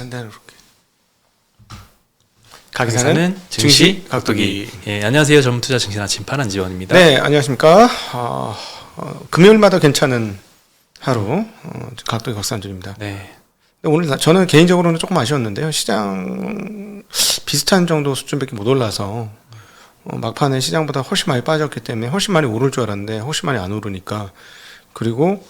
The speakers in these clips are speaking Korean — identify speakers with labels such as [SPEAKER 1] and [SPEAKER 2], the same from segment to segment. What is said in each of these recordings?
[SPEAKER 1] 네, 이렇게.
[SPEAKER 2] 가기사는 증시 각도기. 예, 안녕하세요. 전문투자 증시 아침 파란지원입니다.
[SPEAKER 1] 네, 안녕하십니까. 금요일마다 괜찮은 하루 각도기 곽산준입니다.
[SPEAKER 2] 네.
[SPEAKER 1] 오늘 저는 개인적으로는 조금 아쉬웠는데요. 시장 비슷한 정도 수준밖에 못 올라서 막판에 시장보다 훨씬 많이 빠졌기 때문에 훨씬 많이 오를 줄 알았는데 훨씬 많이 안 오르니까, 그리고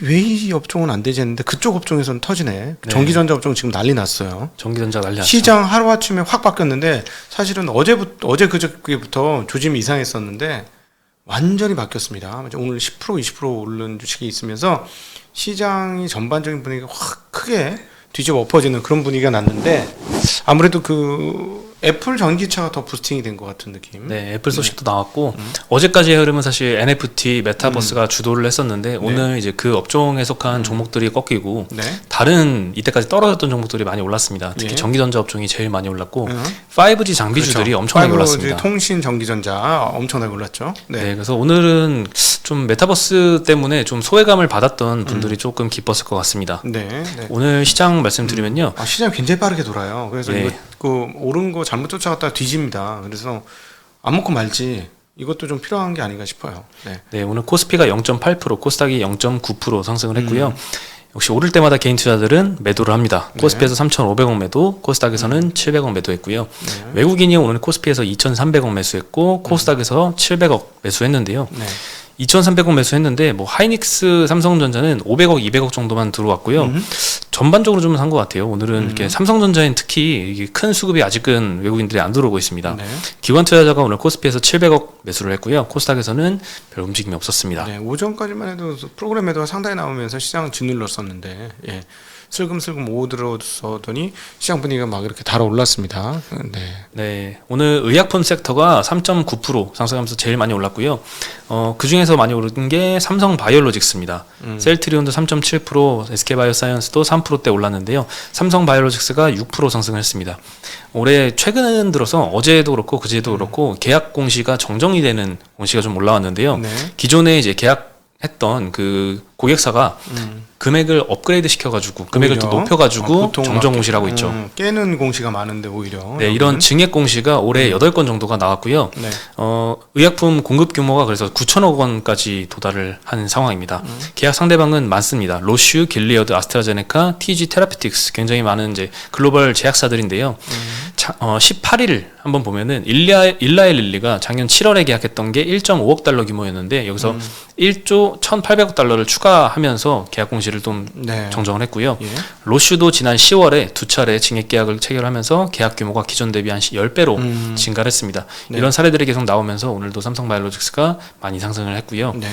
[SPEAKER 1] 왜 이 업종은 안 되지 했는데 그쪽 업종에서는 터지네.
[SPEAKER 2] 네.
[SPEAKER 1] 전기전자 업종 지금 난리 났어요.
[SPEAKER 2] 전기전자 난리 났죠.
[SPEAKER 1] 시장 하루아침에 확 바뀌었는데, 사실은 어제 그저께부터 조짐이 이상했었는데 완전히 바뀌었습니다. 오늘 10% 20% 오른 주식이 있으면서 시장이 전반적인 분위기가 확 크게 뒤집어 엎어지는 그런 분위기가 났는데, 아무래도 그 애플 전기차가 더 부스팅이 된 것 같은 느낌.
[SPEAKER 2] 네, 애플 소식도 나왔고 어제까지의 흐름은 사실 NFT, 메타버스가 주도를 했었는데 오늘 이제 그 업종에 속한 종목들이 꺾이고
[SPEAKER 1] 네.
[SPEAKER 2] 다른 이때까지 떨어졌던 종목들이 많이 올랐습니다. 특히
[SPEAKER 1] 예.
[SPEAKER 2] 전기전자 업종이 제일 많이 올랐고 5G 장비주들이
[SPEAKER 1] 그렇죠.
[SPEAKER 2] 엄청나게
[SPEAKER 1] 5G
[SPEAKER 2] 올랐습니다.
[SPEAKER 1] 통신 전기전자 엄청나게 올랐죠.
[SPEAKER 2] 네.
[SPEAKER 1] 네.
[SPEAKER 2] 그래서 오늘은 좀 메타버스 때문에 좀 소외감을 받았던 분들이 조금 기뻤을 것 같습니다.
[SPEAKER 1] 네. 네.
[SPEAKER 2] 오늘 시장 말씀드리면요.
[SPEAKER 1] 시장이 굉장히 빠르게 돌아요. 그래서
[SPEAKER 2] 네.
[SPEAKER 1] 이거 오른 거 잘못 쫓아갔다가 뒤집니다. 그래서 안 먹고 말지, 이것도 좀 필요한 게 아닌가 싶어요. 네.
[SPEAKER 2] 네, 오늘 코스피가 0.8%, 코스닥이 0.9% 상승을 했고요. 역시 오를 때마다 개인 투자들은 매도를 합니다.
[SPEAKER 1] 네.
[SPEAKER 2] 코스피에서 3,500억 매도, 코스닥에서는 700억 매도했고요.
[SPEAKER 1] 네.
[SPEAKER 2] 외국인이 오늘 코스피에서 2,300억 매수했고 코스닥에서 700억 매수했는데요.
[SPEAKER 1] 네.
[SPEAKER 2] 2,300억 매수했는데 뭐 하이닉스, 삼성전자는 500억, 200억 정도만 들어왔고요. 전반적으로 좀 산 것 같아요. 오늘은 이렇게 삼성전자엔 특히 이게 큰 수급이 아직은 외국인들이 안 들어오고 있습니다.
[SPEAKER 1] 네.
[SPEAKER 2] 기관 투자자가 오늘 코스피에서 700억 매수를 했고요. 코스닥에서는 별 움직임이 없었습니다.
[SPEAKER 1] 네. 오전까지만 해도 프로그램 매도가 상당히 나오면서 시장은 짓눌렀었는데, 예. 슬금슬금 오들어서더니 시장 분위기가 막 이렇게 달아올랐습니다. 네.
[SPEAKER 2] 네, 오늘 의약품 섹터가 3.9% 상승하면서 제일 많이 올랐고요. 그 중에서 많이 오른 게 삼성바이오로직스입니다. 셀트리온도 3.7%, SK바이오사이언스도 3%대 올랐는데요. 삼성바이오로직스가 6% 상승했습니다. 올해 최근 들어서 어제도 그렇고 그제도 그렇고 계약 공시가 정정이 되는 공시가 좀 올라왔는데요.
[SPEAKER 1] 네.
[SPEAKER 2] 기존에 이제 계약했던 그 고객사가 금액을 업그레이드 시켜가지고 금액을 더
[SPEAKER 1] 오히려?
[SPEAKER 2] 높여가지고
[SPEAKER 1] 보통
[SPEAKER 2] 정정
[SPEAKER 1] 막
[SPEAKER 2] 공시라고 있죠.
[SPEAKER 1] 깨는 공시가 많은데 오히려.
[SPEAKER 2] 네,
[SPEAKER 1] 여기는?
[SPEAKER 2] 이런 증액 공시가 올해 8건 정도가 나왔고요.
[SPEAKER 1] 네.
[SPEAKER 2] 의약품 공급 규모가 그래서 9천억 원까지 도달을 한 상황입니다. 계약 상대방은 많습니다. 로슈, 길리어드, 아스트라제네카, TG 테라피틱스, 굉장히 많은 이제 글로벌 제약사들인데요. 18일 한번 보면은 일라엘 릴리가 작년 7월에 계약했던 게 1.5억 달러 규모였는데 여기서 1조 1,800억 달러를 추가하면서 계약 공시를 좀
[SPEAKER 1] 네.
[SPEAKER 2] 정정을 했고요.
[SPEAKER 1] 예.
[SPEAKER 2] 로슈도 지난 10월에 두 차례 증액 계약을 체결하면서 계약 규모가 기존 대비 한 10배로 증가를 했습니다.
[SPEAKER 1] 네.
[SPEAKER 2] 이런 사례들이 계속 나오면서 오늘도 삼성바이오로직스가 많이 상승을 했고요.
[SPEAKER 1] 네.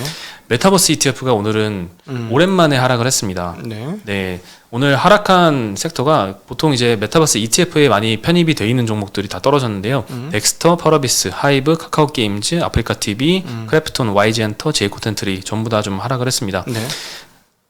[SPEAKER 2] 메타버스 ETF가 오늘은 오랜만에 하락을 했습니다.
[SPEAKER 1] 네.
[SPEAKER 2] 네, 오늘 하락한 섹터가 보통 이제 메타버스 ETF에 많이 편입이 돼 있는 종목들이 다 떨어졌는데요. 덱스터, 펄어비스, 하이브, 카카오 게임즈, 아프리카 TV, 크래프톤, YG엔터, 제이코텐트리 전부 다 좀 하락을 했습니다.
[SPEAKER 1] 네.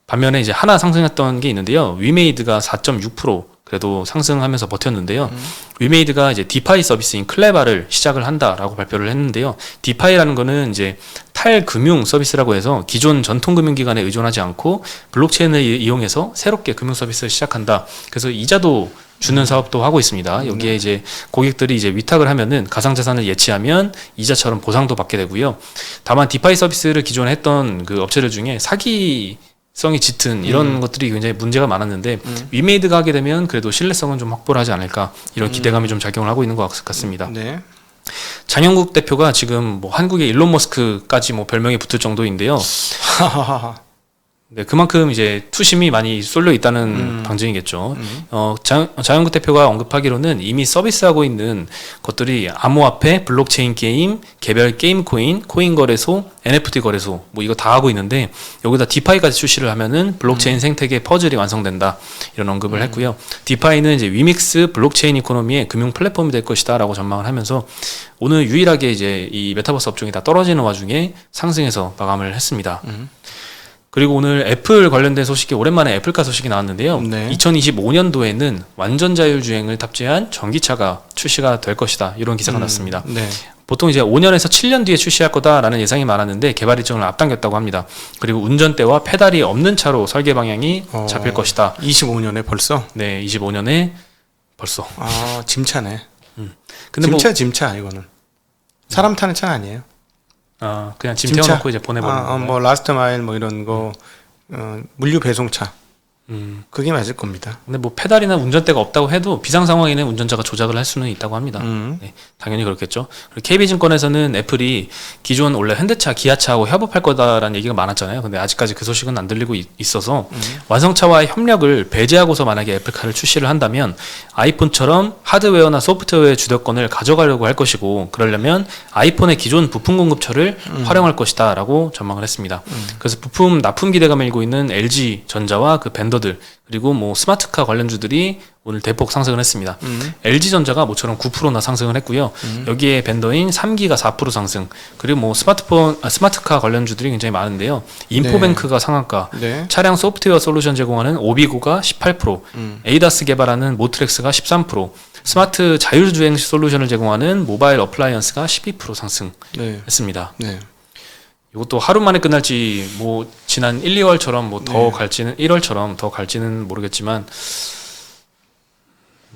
[SPEAKER 2] 반면에 이제 하나 상승했던 게 있는데요. 위메이드가 4.6% 그래도 상승하면서 버텼는데요. 위메이드가 이제 디파이 서비스인 클레바를 시작을 한다라고 발표를 했는데요. 디파이라는 거는 이제 탈금융 서비스라고 해서 기존 전통 금융기관에 의존하지 않고 블록체인을 이용해서 새롭게 금융 서비스를 시작한다. 그래서 이자도 주는 사업도 하고 있습니다. 여기에 이제 고객들이 이제 위탁을 하면은 가상자산을 예치하면 이자처럼 보상도 받게 되고요. 다만 디파이 서비스를 기존에 했던 그 업체들 중에 사기성이 짙은 이런 것들이 굉장히 문제가 많았는데 위메이드가 하게 되면 그래도 신뢰성은 좀 확보를 하지 않을까 이런 기대감이 좀 작용을 하고 있는 것 같습니다.
[SPEAKER 1] 네.
[SPEAKER 2] 장영국 대표가 지금 뭐 한국의 일론 머스크까지 뭐 별명이 붙을 정도인데요. 네, 그만큼 이제 투심이 많이 쏠려 있다는 방증이겠죠. 장영국 대표가 언급하기로는 이미 서비스하고 있는 것들이 암호화폐, 블록체인 게임, 개별 게임 코인, 코인 거래소, NFT 거래소 뭐 이거 다 하고 있는데 여기다 디파이까지 출시를 하면은 블록체인 생태계 퍼즐이 완성된다 이런 언급을 했고요. 디파이는 이제 위믹스 블록체인 이코노미의 금융 플랫폼이 될 것이다라고 전망을 하면서 오늘 유일하게 이제 이 메타버스 업종이 다 떨어지는 와중에 상승해서 마감을 했습니다. 그리고 오늘 애플 관련된 소식이 오랜만에 애플카 소식이 나왔는데요.
[SPEAKER 1] 네.
[SPEAKER 2] 2025년도에는 완전 자율주행을 탑재한 전기차가 출시가 될 것이다. 이런 기사가 났습니다.
[SPEAKER 1] 네.
[SPEAKER 2] 보통 이제 5년에서 7년 뒤에 출시할 거다라는 예상이 많았는데 개발 일정을 앞당겼다고 합니다. 그리고 운전대와 페달이 없는 차로 설계 방향이 잡힐 것이다.
[SPEAKER 1] 25년에 벌써?
[SPEAKER 2] 네, 25년에 벌써.
[SPEAKER 1] 아, 짐차네.
[SPEAKER 2] 근데
[SPEAKER 1] 짐차 이거는. 사람 타는 차는 아니에요.
[SPEAKER 2] 그냥 짐 태워놓고 이제 보내버리는 거예요.
[SPEAKER 1] 뭐 라스트 마일 뭐 이런 거 물류 배송차. 그게 맞을 겁니다.
[SPEAKER 2] 근데 뭐 페달이나 운전대가 없다고 해도 비상 상황에는 운전자가 조작을 할 수는 있다고 합니다. 네, 당연히 그렇겠죠. 그리고 KB증권에서는 애플이 기존 원래 현대차, 기아차하고 협업할 거다라는 얘기가 많았잖아요. 근데 아직까지 그 소식은 안 들리고 있어서 완성차와의 협력을 배제하고서 만약에 애플카를 출시를 한다면 아이폰처럼 하드웨어나 소프트웨어의 주도권을 가져가려고 할 것이고, 그러려면 아이폰의 기존 부품 공급처를 활용할 것이다라고 전망을 했습니다. 그래서 부품 납품 기대감을 일고 있는 LG전자와 그 벤더들, 그리고 뭐 스마트카 관련주들이 오늘 대폭 상승을 했습니다. LG전자가 모처럼 9%나 상승을 했고요. 여기에 벤더인 3기가 4% 상승, 그리고 뭐 스마트카 관련주들이 굉장히 많은데요. 인포뱅크가 상한가, 차량 소프트웨어 솔루션 제공하는 오비고가 18%, 에이다스 개발하는 모트렉스가 13%, 스마트 자율주행 솔루션을 제공하는 모바일 어플라이언스가 12% 상승했습니다. 이것도 하루 만에 끝날지 뭐 지난 1, 2월처럼 뭐 더 갈지는 1월처럼 더 갈지는 모르겠지만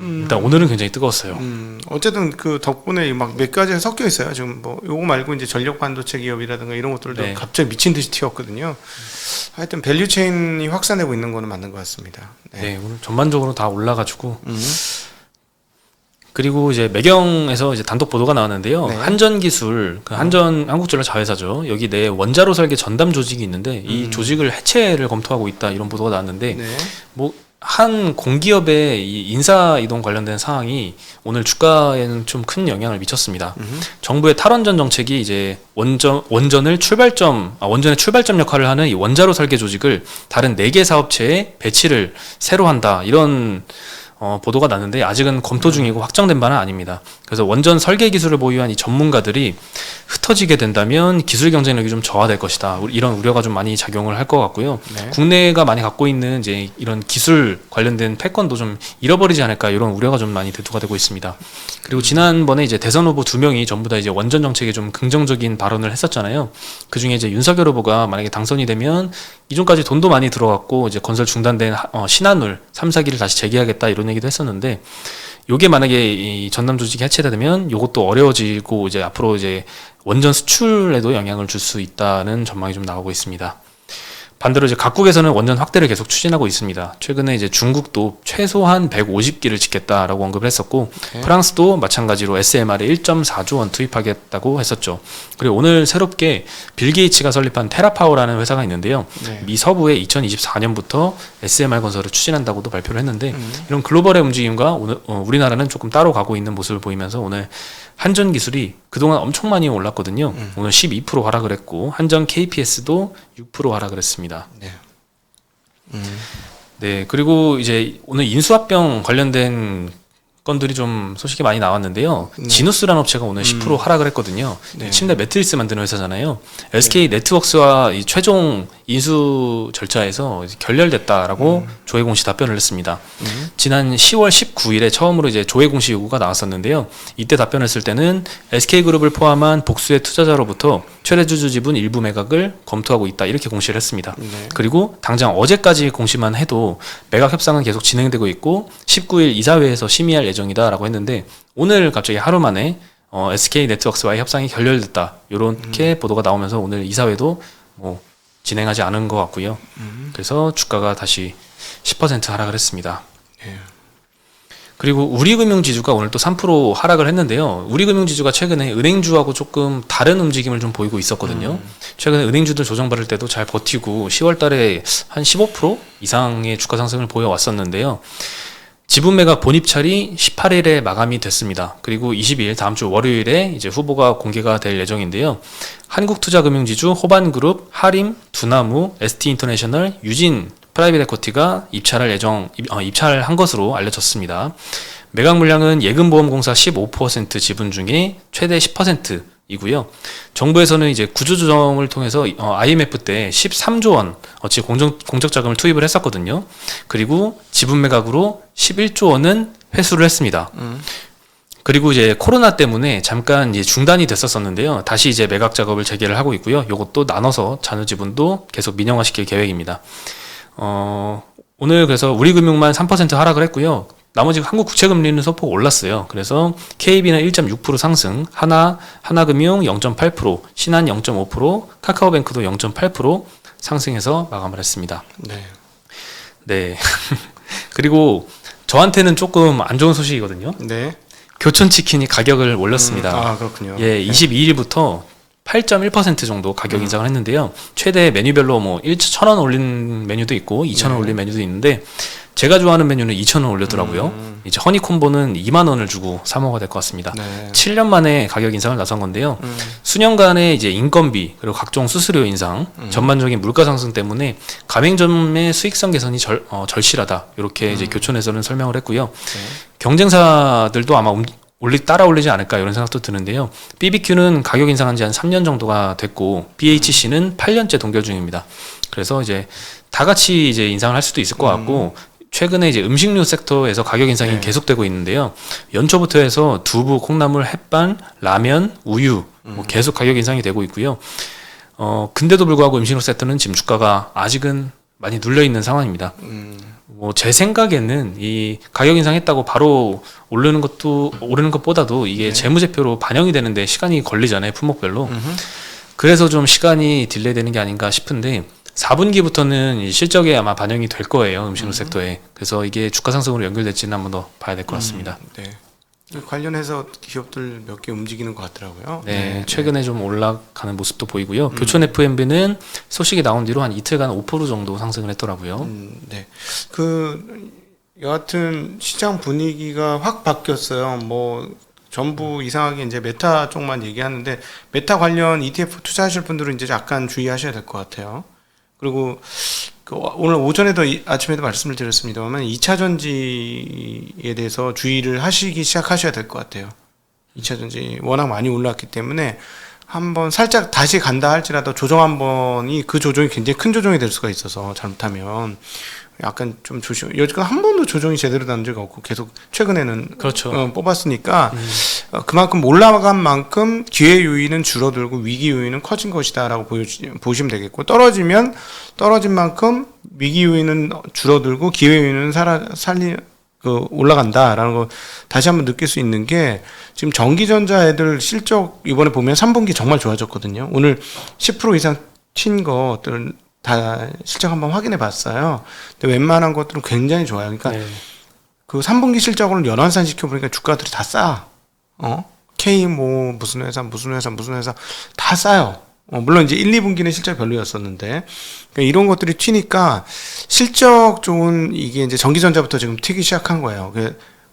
[SPEAKER 2] 일단 오늘은 굉장히 뜨거웠어요.
[SPEAKER 1] 어쨌든 그 덕분에 막 몇 가지가 섞여 있어요. 지금 뭐 요거 말고 이제 전력 반도체 기업이라든가 이런 것들도 갑자기 미친 듯이 튀었거든요. 하여튼 밸류 체인이 확산되고 있는 거는 맞는 것 같습니다.
[SPEAKER 2] 네, 오늘 전반적으로 다 올라가지고. 그리고 이제 매경에서 이제 단독 보도가 나왔는데요. 한전기술, 그 한국전력 자회사죠. 여기 내 원자로 설계 전담 조직이 있는데 이 조직을 해체를 검토하고 있다, 이런 보도가 나왔는데 뭐 한 공기업의 이 인사 이동 관련된 사항이 오늘 주가에는 좀 큰 영향을 미쳤습니다. 정부의 탈원전 정책이 이제 원전의 출발점 역할을 하는 이 원자로 설계 조직을 다른 4개 사업체에 배치를 새로 한다, 이런 보도가 났는데 아직은 검토 중이고 확정된 바는 아닙니다. 그래서 원전 설계 기술을 보유한 이 전문가들이 흩어지게 된다면 기술 경쟁력이 좀 저하될 것이다, 이런 우려가 좀 많이 작용을 할 것 같고요. 국내가 많이 갖고 있는 이제 이런 기술 관련된 패권도 좀 잃어버리지 않을까, 이런 우려가 좀 많이 대두가 되고 있습니다. 그리고 지난번에 이제 대선 후보 2명이 전부 다 이제 원전 정책에 좀 긍정적인 발언을 했었잖아요. 그 중에 이제 윤석열 후보가 만약에 당선이 되면 이전까지 돈도 많이 들어갔고 이제 건설 중단된 신한울 3, 4기를 다시 재개하겠다, 이런 얘기도 했었는데, 요게 만약에 이 전담 조직이 해체되면 요것도 어려워지고 이제 앞으로 이제 원전 수출에도 영향을 줄 수 있다는 전망이 좀 나오고 있습니다. 반대로 이제 각국에서는 원전 확대를 계속 추진하고 있습니다. 최근에 이제 중국도 최소한 150기를 짓겠다라고 언급을 했었고, 프랑스도 마찬가지로 SMR에 1.4조 원 투입하겠다고 했었죠. 그리고 오늘 새롭게 빌 게이츠가 설립한 테라파워라는 회사가 있는데요. 미 서부에 2024년부터 SMR 건설을 추진한다고도 발표를 했는데, 이런 글로벌의 움직임과 오늘 우리나라는 조금 따로 가고 있는 모습을 보이면서 오늘 한전 기술이 그동안 엄청 많이 올랐거든요. 오늘 12% 하락을 했고, 한전 KPS도 6% 하락을 했습니다. 네, 그리고 이제 오늘 인수합병 관련된 건들이 좀 소식이 많이 나왔는데요. 지누스라는 업체가 오늘 10% 하락을 했거든요. 침대 매트리스 만드는 회사잖아요. SK 네트워크스와 이 최종 인수 절차에서 결렬됐다라고 조회 공시 답변을 했습니다. 지난 10월 19일에 처음으로 이제 조회 공시 요구가 나왔었는데요. 이때 답변했을 때는 SK그룹을 포함한 복수의 투자자로부터 최대 주주 지분 일부 매각을 검토하고 있다, 이렇게 공시를 했습니다. 그리고 당장 어제까지 공시만 해도 매각 협상은 계속 진행되고 있고 19일 이사회에서 심의할 예정이다라고 했는데, 오늘 갑자기 하루 만에 SK 네트워크스와의 협상이 결렬됐다, 이렇게 보도가 나오면서 오늘 이사회도 뭐 진행하지 않은 것 같고요. 그래서 주가가 다시 10% 하락을 했습니다. 그리고 우리금융지주가 오늘 또 3% 하락을 했는데요. 우리금융지주가 최근에 은행주하고 조금 다른 움직임을 좀 보이고 있었거든요. 최근에 은행주들 조정받을 때도 잘 버티고 10월 달에 한 15% 이상의 주가 상승을 보여왔었는데요. 지분 매각 본입찰이 18일에 마감이 됐습니다. 그리고 22일 다음 주 월요일에 이제 후보가 공개가 될 예정인데요. 한국투자금융지주, 호반그룹, 하림, 두나무, ST인터내셔널, 유진 프라이빗 에코티가 입찰한 것으로 알려졌습니다. 매각 물량은 예금보험공사 15% 지분 중에 최대 10%이고요. 정부에서는 이제 구조조정을 통해서 IMF 때 13조 원어치 공적 자금을 투입을 했었거든요. 그리고 지분 매각으로 11조 원은 회수를 했습니다. 그리고 이제 코로나 때문에 잠깐 이제 중단이 됐었었는데요. 다시 이제 매각 작업을 재개를 하고 있고요. 요것도 나눠서 잔여 지분도 계속 민영화시킬 계획입니다. 오늘 그래서 우리금융만 3% 하락을 했고요. 나머지 한국 국채금리는 소폭 올랐어요. 그래서 KB는 1.6% 상승, 하나금융 0.8%, 신한 0.5%, 카카오뱅크도 0.8% 상승해서 마감을 했습니다.
[SPEAKER 1] 네.
[SPEAKER 2] 네. 그리고 저한테는 조금 안 좋은 소식이거든요.
[SPEAKER 1] 네.
[SPEAKER 2] 교촌치킨이 가격을 올렸습니다.
[SPEAKER 1] 아, 그렇군요.
[SPEAKER 2] 예, 22일부터 8.1% 정도 가격 인상을 했는데요. 최대 메뉴별로 뭐 1,000원 올린 메뉴도 있고 2,000원 올린 메뉴도 있는데 제가 좋아하는 메뉴는 2,000원 올렸더라고요. 이제 허니콤보는 2만 원을 주고 사 먹어야 될 것 같습니다.
[SPEAKER 1] 네.
[SPEAKER 2] 7년 만에 가격 인상을 나선 건데요. 수년간의 이제 인건비 그리고 각종 수수료 인상, 전반적인 물가 상승 때문에 가맹점의 수익성 개선이 절실하다. 이렇게 이제 교촌에서는 설명을 했고요.
[SPEAKER 1] 네.
[SPEAKER 2] 경쟁사들도 아마 따라 올리지 않을까 이런 생각도 드는데요. BBQ는 가격 인상한 지 한 3년 정도가 됐고 BHC는 8년째 동결 중입니다. 그래서 이제 다 같이 이제 인상을 할 수도 있을 것 같고 최근에 이제 음식료 섹터에서 가격 인상이
[SPEAKER 1] 네.
[SPEAKER 2] 계속되고 있는데요. 연초부터 해서 두부, 콩나물, 햇반, 라면, 우유 뭐 계속 가격 인상이 되고 있고요. 근데도 불구하고 음식료 섹터는 지금 주가가 아직은 많이 눌려 있는 상황입니다. 뭐 제 생각에는 이 가격 인상했다고 바로 오르는 것보다도 이게
[SPEAKER 1] 네.
[SPEAKER 2] 재무제표로 반영이 되는데 시간이 걸리잖아요, 품목별로. 그래서 좀 시간이 딜레이 되는 게 아닌가 싶은데 4분기부터는 이 실적에 아마 반영이 될 거예요, 음식료 섹터에. 그래서 이게 주가 상승으로 연결될지는 한 번 더 봐야 될 것 같습니다.
[SPEAKER 1] 네. 관련해서 기업들 몇 개 움직이는 것 같더라고요.
[SPEAKER 2] 네, 최근에 좀 올라가는 모습도 보이고요. 교촌 FMB는 소식이 나온 뒤로 한 이틀간 5% 정도 상승을 했더라고요.
[SPEAKER 1] 네. 여하튼 시장 분위기가 확 바뀌었어요. 뭐 전부 이상하게 이제 메타 쪽만 얘기하는데 메타 관련 ETF 투자하실 분들은 이제 약간 주의하셔야 될 것 같아요. 그리고 오늘 오전에도 아침에도 말씀을 드렸습니다만 2차 전지에 대해서 주의를 하시기 시작하셔야 될 것 같아요. 2차 전지 워낙 많이 올랐기 때문에 한번 살짝 다시 간다 할지라도 조정 한 번이 그 조정이 굉장히 큰 조정이 될 수가 있어서 잘못하면 약간 좀 여지껏 한 번도 조정이 제대로 난 적이 없고 계속 최근에는
[SPEAKER 2] 그렇죠.
[SPEAKER 1] 뽑았으니까 그만큼 올라간 만큼 기회 요인은 줄어들고 위기 요인은 커진 것이다라고 보시면 되겠고 떨어진 만큼 위기 요인은 줄어들고 기회 요인은 올라간다라는 거 다시 한번 느낄 수 있는 게 지금 전기전자 애들 실적 이번에 보면 3분기 정말 좋아졌거든요. 오늘 10% 이상 튄 것들은 다 실적 한번 확인해 봤어요. 근데 웬만한 것들은 굉장히 좋아요. 그러니까
[SPEAKER 2] 네.
[SPEAKER 1] 그 3분기 실적을 연환산 시켜보니까 주가들이 다 싸. K 뭐 무슨 회사 다 싸요. 물론 이제 1, 2분기는 실적 별로였었는데 그러니까 이런 것들이 튀니까 실적 좋은 이게 이제 전기전자부터 지금 튀기 시작한 거예요.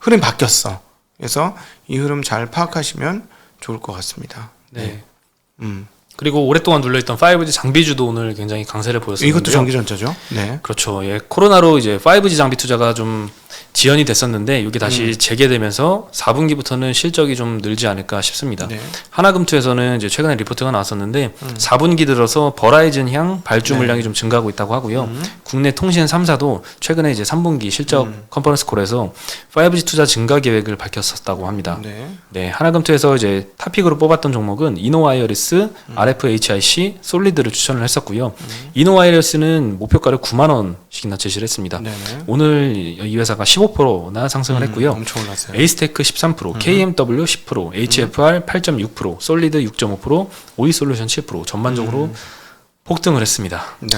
[SPEAKER 1] 흐름이 바뀌었어. 그래서 이 흐름 잘 파악하시면 좋을 것 같습니다.
[SPEAKER 2] 네.
[SPEAKER 1] 네.
[SPEAKER 2] 그리고 오랫동안 눌려있던 5G 장비주도 오늘 굉장히 강세를 보였었는데요.
[SPEAKER 1] 이것도 전기전자죠. 네.
[SPEAKER 2] 그렇죠. 예, 코로나로 이제 5G 장비 투자가 좀 지연이 됐었는데 이게 다시 재개되면서 4분기부터는 실적이 좀 늘지 않을까 싶습니다.
[SPEAKER 1] 네.
[SPEAKER 2] 하나금투에서는 이제 최근에 리포트가 나왔었는데 4분기 들어서 버라이즌 향 발주 물량이 좀 증가하고 있다고 하고요. 국내 통신 3사도 최근에 이제 3분기 실적 컨퍼런스 콜에서 5G 투자 증가 계획을 밝혔었다고 합니다.
[SPEAKER 1] 네.
[SPEAKER 2] 네, 하나금투에서 이제 탑픽으로 뽑았던 종목은 이노와이어리스, RFHIC, 솔리드를 추천을 했었고요. 이노와이어리스는 목표가를 9만 원씩이나 제시를 했습니다.
[SPEAKER 1] 네네.
[SPEAKER 2] 오늘 이 회사가 15%나 상승을 했고요.
[SPEAKER 1] 엄청 올랐어요.
[SPEAKER 2] 에이스테크 13%, KMW 10%, HFR 8.6%, 솔리드 6.5%, 오이솔루션 7% 전반적으로 폭등을 했습니다.
[SPEAKER 1] 네.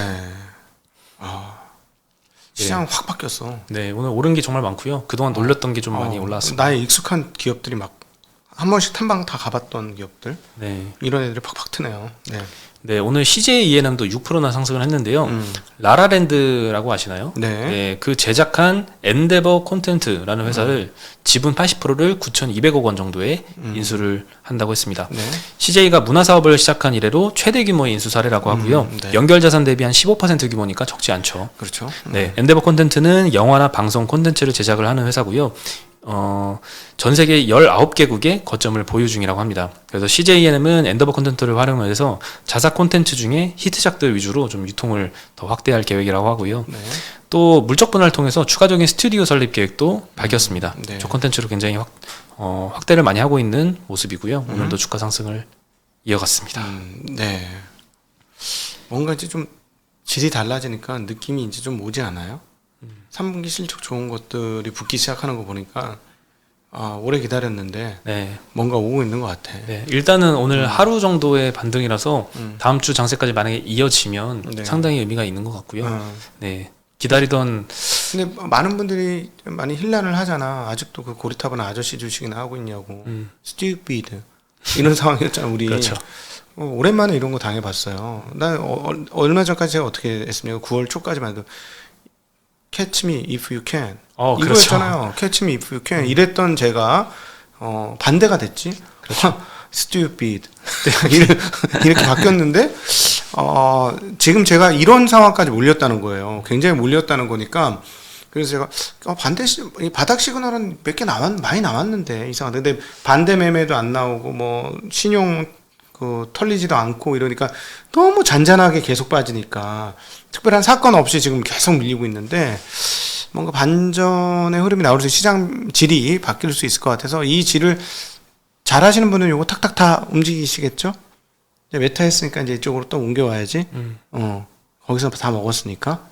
[SPEAKER 1] 시장 확 바뀌었어.
[SPEAKER 2] 네, 오늘 오른 게 정말 많고요. 그동안 놀렸던 게 좀 많이 올라왔습니다.
[SPEAKER 1] 나의 익숙한 기업들이 막 한 번씩 탐방 다 가봤던 기업들
[SPEAKER 2] 네.
[SPEAKER 1] 이런 애들이 팍팍 트네요. 네.
[SPEAKER 2] 네, 오늘 CJ ENM도 6%나 상승을 했는데요. 라라랜드라고 아시나요?
[SPEAKER 1] 네.
[SPEAKER 2] 네, 그 제작한 엔데버 콘텐트라는 회사를 지분 80%를 9,200억 원 정도에 인수를 한다고 했습니다.
[SPEAKER 1] 네.
[SPEAKER 2] CJ가 문화 사업을 시작한 이래로 최대 규모의 인수 사례라고 하고요.
[SPEAKER 1] 네.
[SPEAKER 2] 연결 자산 대비 한 15% 규모니까 적지 않죠.
[SPEAKER 1] 그렇죠.
[SPEAKER 2] 네, 엔데버 콘텐트는 영화나 방송 콘텐츠를 제작을 하는 회사고요. 전 세계 19개국에 거점을 보유 중이라고 합니다. 그래서 CJENM은 엔데버 콘텐츠를 활용해서 자사 콘텐츠 중에 히트작들 위주로 좀 유통을 더 확대할 계획이라고 하고요.
[SPEAKER 1] 네.
[SPEAKER 2] 또 물적 분할을 통해서 추가적인 스튜디오 설립 계획도 밝혔습니다.
[SPEAKER 1] 네.
[SPEAKER 2] 저 콘텐츠로 굉장히 확대를 많이 하고 있는 모습이고요. 오늘도 주가 상승을 이어갔습니다.
[SPEAKER 1] 네. 뭔가 이제 좀 질이 달라지니까 느낌이 이제 좀 오지 않아요? 3분기 실적 좋은 것들이 붙기 시작하는 거 보니까 오래 기다렸는데
[SPEAKER 2] 네.
[SPEAKER 1] 뭔가 오고 있는 것 같아.
[SPEAKER 2] 네, 일단은 오늘 하루 정도의 반등이라서 다음 주 장세까지 만약에 이어지면
[SPEAKER 1] 네.
[SPEAKER 2] 상당히 의미가 있는 것 같고요. 네, 기다리던
[SPEAKER 1] 근데 많은 분들이 많이 힐난을 하잖아. 아직도 그 고리타분한 아저씨 주식이나 하고 있냐고. stupid 이런 상황이었잖아 우리.
[SPEAKER 2] 그렇죠.
[SPEAKER 1] 오랜만에 이런 거 당해봤어요. 난 얼마 전까지 제가 어떻게 했습니까? 9월 초까지만 해도 Catch me if you can.
[SPEAKER 2] 그렇죠.
[SPEAKER 1] 이거였잖아요. Catch me if you can. 이랬던 제가 반대가 됐지. 그렇죠. stupid 이렇게 바뀌었는데 지금 제가 이런 상황까지 몰렸다는 거예요. 굉장히 몰렸다는 거니까. 그래서 제가 바닥 시그널은 몇 개 많이 남았는데 이상한데 근데 반대 매매도 안 나오고 뭐 신용 털리지도 않고 이러니까 너무 잔잔하게 계속 빠지니까 특별한 사건 없이 지금 계속 밀리고 있는데 뭔가 반전의 흐름이 나오면서 시장 질이 바뀔 수 있을 것 같아서 이 질을 잘 하시는 분은 요거 탁탁 다 움직이시겠죠? 이제 메타 했으니까 이제 이쪽으로 또 옮겨와야지. 거기서 다 먹었으니까.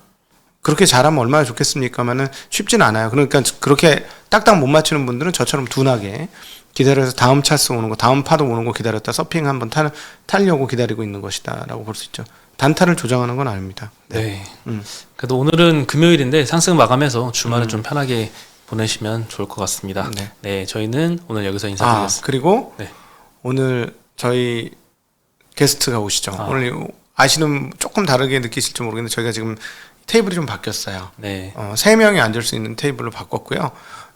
[SPEAKER 1] 그렇게 잘하면 얼마나 좋겠습니까만은 쉽진 않아요. 그러니까 그렇게 딱딱 못 맞추는 분들은 저처럼 둔하게 기다려서 다음 차스 오는 거, 다음 파도 오는 거 기다렸다 서핑 한번 타려고 기다리고 있는 것이다라고 볼 수 있죠. 단타를 조정하는 건 아닙니다.
[SPEAKER 2] 네. 그래도 오늘은 금요일인데 상승 마감해서 주말은 좀 편하게 보내시면 좋을 것 같습니다.
[SPEAKER 1] 네.
[SPEAKER 2] 네, 저희는 오늘 여기서 인사드리겠습니다.
[SPEAKER 1] 그리고
[SPEAKER 2] 네.
[SPEAKER 1] 오늘 저희 게스트가 오시죠. 오늘 아시는 조금 다르게 느끼실지 모르겠는데 저희가 지금 테이블이 좀 바뀌었어요.
[SPEAKER 2] 네.
[SPEAKER 1] 3명이 앉을 수 있는 테이블로 바꿨고요.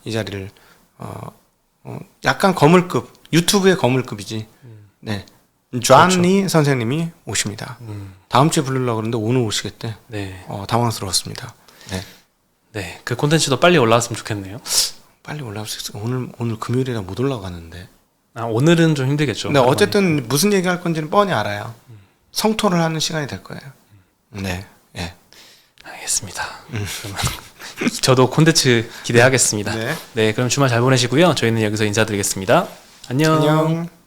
[SPEAKER 1] 이 자리를 약간 거물급, 유튜브의 거물급이지. 네. 존니 선생님이 오십니다. 다음 주에 부르려고 그러는데 오늘 오시겠대.
[SPEAKER 2] 네.
[SPEAKER 1] 당황스러웠습니다. 네.
[SPEAKER 2] 네. 그 콘텐츠도 빨리 올라왔으면 좋겠네요.
[SPEAKER 1] 빨리 올라올 수 있어. 오늘 금요일이라 못 올라가는데.
[SPEAKER 2] 오늘은 좀 힘들겠죠.
[SPEAKER 1] 근데 어쨌든 무슨 얘기할 건지는 뻔히 알아요. 성토를 하는 시간이 될 거예요. 네. 예.
[SPEAKER 2] 알겠습니다. 그러면 저도 콘텐츠 기대하겠습니다.
[SPEAKER 1] 네.
[SPEAKER 2] 네, 그럼 주말 잘 보내시고요. 저희는 여기서 인사드리겠습니다. 안녕.
[SPEAKER 1] 안녕.